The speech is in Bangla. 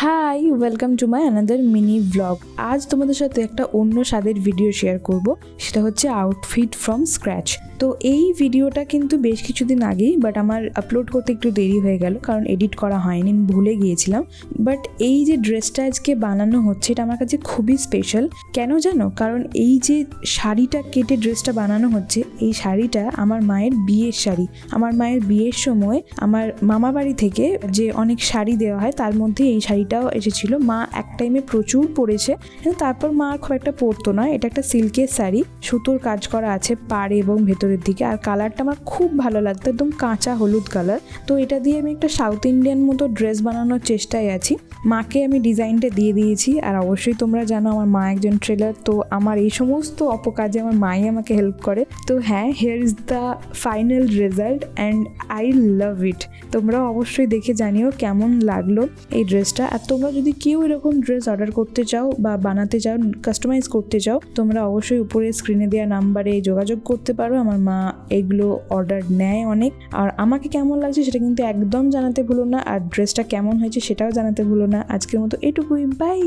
High, welcome to my another mini blog. আজ তোমাদের সাথে একটা অন্য স্বাদের ভিডিও শেয়ার করব, সেটা হচ্ছে আউটফিট ফ্রম স্ক্র্যাচ। তো এই ভিডিওটা কিন্তু বেশ কিছুদিন আগেই, বাট আমার আপলোড করতে একটু দেরি হয়ে গেল কারণ এডিট করা হয়নি, আমি ভুলে গিয়েছিলাম। বাট এই যে ড্রেসটা আজকে বানানো হচ্ছে এটা আমার কাছে খুবই স্পেশাল। কেন জানো? কারণ এই যে শাড়িটা কেটে ড্রেসটা বানানো হচ্ছে, এই শাড়িটা আমার মায়ের বিয়ের শাড়ি। আমার মায়ের বিয়ের সময় আমার মামা বাড়ি থেকে যে অনেক শাড়ি দেওয়া হয় তার মধ্যে এই শাড়িটাও এসেছিল। মা এক টাইমে প্রচুর পরেছে, কিন্তু তারপর মা খুব একটা পরতো না। এটা একটা সিল্কের শাড়ি, সুতোর কাজ করা আছে পাড়ে এবং ভেতরের দিকে, আর কালারটা আমার খুব ভালো লাগতো, একদম কাঁচা হলুদ কালার। তো এটা দিয়ে আমি একটা সাউথ ইন্ডিয়ান মতো ড্রেস বানানোর চেষ্টায় আছি। মাকে আমি ডিজাইনটা দিয়ে দিয়েছি, আর অবশ্যই তোমরা জানো আমার মা একজন ট্রেলার, তো আমার এই সমস্ত অপকাজে আমার মাই আমাকে হেল্প করে। তো হ্যাঁ, here is the final result and I love it. তোমরাও অবশ্যই দেখে জানিও কেমন লাগলো এই ড্রেসটা। আর তোমরা যদি কেউ এরকম ড্রেস অর্ডার করতে চাও বা বানাতে চাও, কাস্টমাইজ করতে চাও, তোমরা অবশ্যই উপরে স্ক্রিনে দেওয়া নাম্বারে যোগাযোগ করতে পারো। আমার মা এগুলো অর্ডার নেয় অনেক। আর আমাকে কেমন লাগছে সেটা কিন্তু একদম জানাতে ভুলো না, আর ড্রেসটা কেমন হয়েছে সেটাও জানাতে ভুলো না। আজকের মতো এটুকুই, বাই।